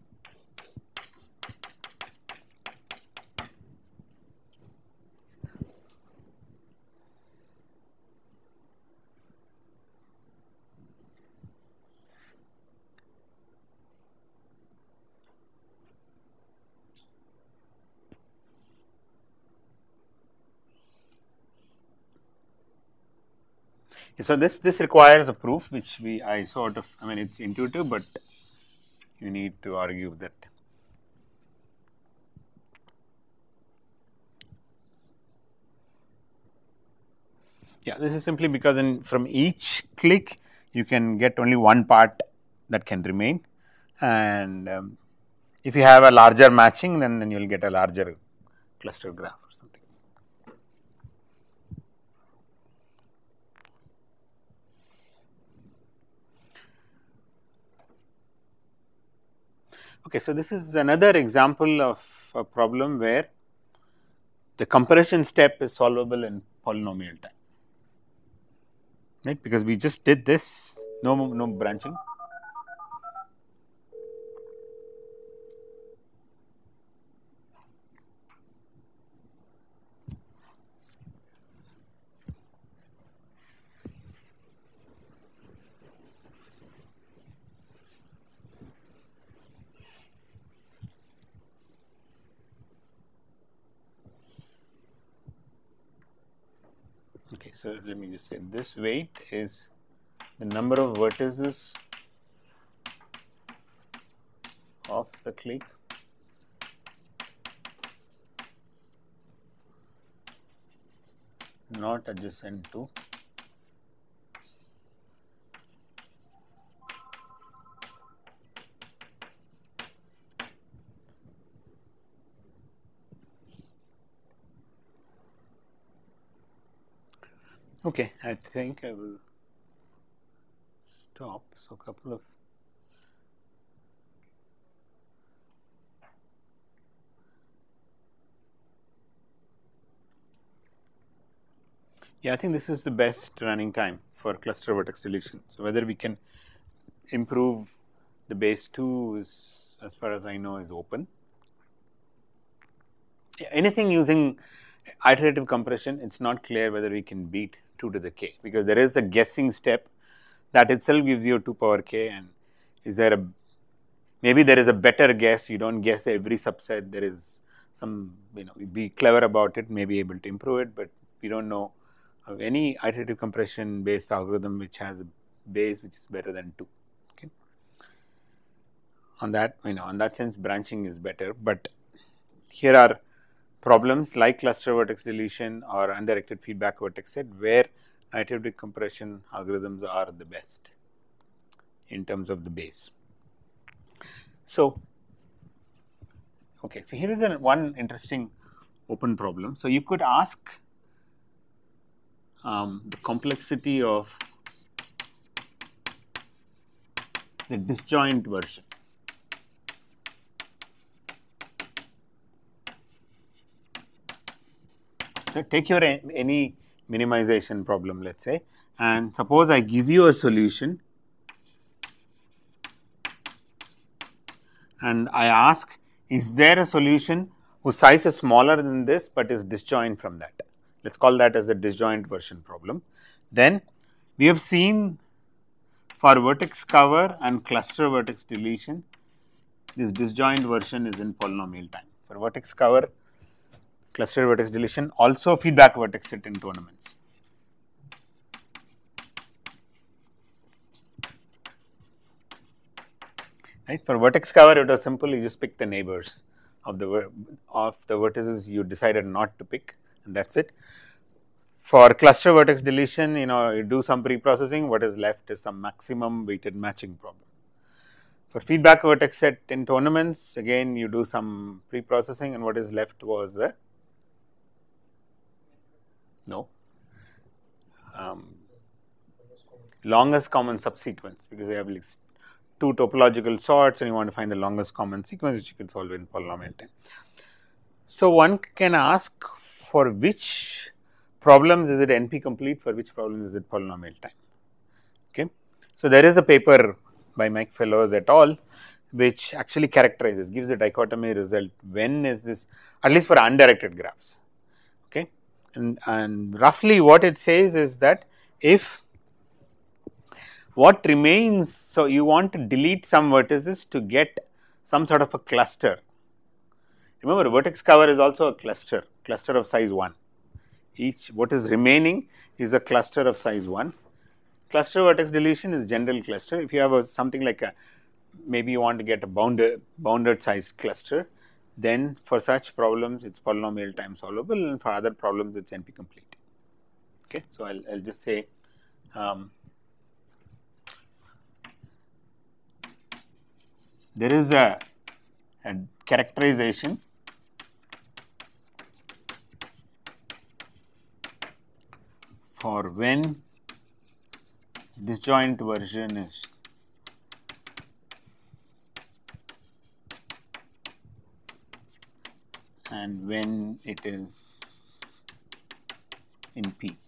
so this requires a proof, which I sort of, I mean, it's intuitive, but you need to argue that. Yeah, this is simply because from each click you can get only one part that can remain, and if you have a larger matching, then you will get a larger cluster graph or something. Okay, so this is another example of a problem where the compression step is solvable in polynomial time, right? Because we just did this, no branching. Okay, so let me just say this weight is the number of vertices of the click not adjacent to Okay, I think I will stop. So, couple of I think this is the best running time for cluster vertex deletion. So, whether we can improve the base 2 is, as far as I know, is open. Anything using iterative compression, it is not clear whether we can beat 2 to the k, because there is a guessing step that itself gives you 2 power k, and is there a, maybe there is a better guess, you do not guess every subset, there is some, be clever about it, may be able to improve it, but we do not know of any iterative compression based algorithm which has a base which is better than 2. Okay. On that, on that sense, branching is better, but here are problems like cluster vertex deletion or undirected feedback vertex set, where iterative decompression algorithms are the best in terms of the base. So, okay, so here is one interesting open problem. So, you could ask the complexity of the disjoint version. So, take your any minimization problem, let us say, and suppose I give you a solution and I ask, is there a solution whose size is smaller than this, but is disjoint from that? Let us call that as a disjoint version problem. Then we have seen for vertex cover and cluster vertex deletion, this disjoint version is in polynomial time. For vertex cover, cluster vertex deletion, also feedback vertex set in tournaments. Right. For vertex cover, it was simple. You just pick the neighbors of the vertices you decided not to pick, and that's it. For cluster vertex deletion, you do some pre-processing. What is left is some maximum weighted matching problem. For feedback vertex set in tournaments, again you do some pre-processing, and what is left was the longest common subsequence, because they have like 2 topological sorts and you want to find the longest common sequence, which you can solve in polynomial time. So, one can ask for which problems is it NP complete, for which problems is it polynomial time. Okay. So, there is a paper by Mike Fellows et al, which actually characterizes, gives a dichotomy result when is this, at least for undirected graphs. Okay. And roughly what it says is that if what remains, so you want to delete some vertices to get some sort of a cluster. Remember, vertex cover is also a cluster of size 1. Each what is remaining is a cluster of size 1. Cluster vertex deletion is general cluster. If you have something like maybe you want to get a bounded size cluster, then for such problems it is polynomial time solvable, and for other problems it is NP complete. Okay. So, I will just say there is a characterization for when disjoint version is and when it is in P.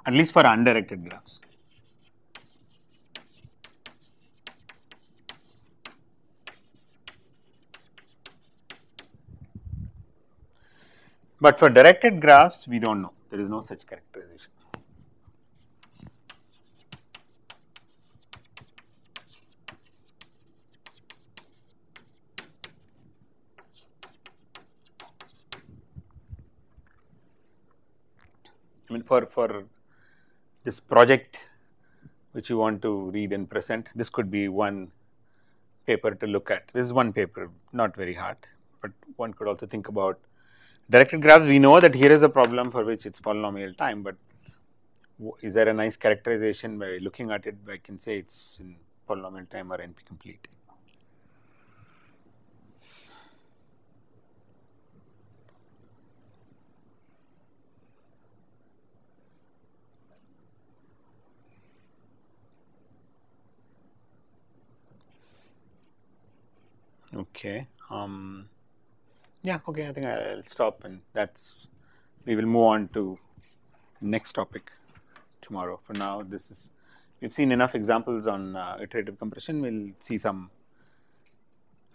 At least for undirected graphs. But for directed graphs, we do not know, there is no such characterization. I mean, for this project which you want to read and present, this could be one paper to look at. This is one paper, not very hard, but one could also think about directed graphs. We know that here is a problem for which it is polynomial time, but is there a nice characterization by looking at it? I can say it is in polynomial time or NP complete. Okay. Yeah. Okay. I think I'll stop, and we will move on to next topic tomorrow. For now, we've seen enough examples on iterative compression. We'll see some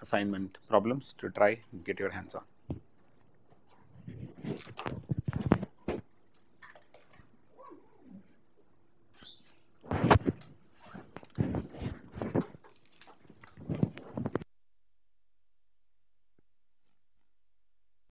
assignment problems to try and get your hands on.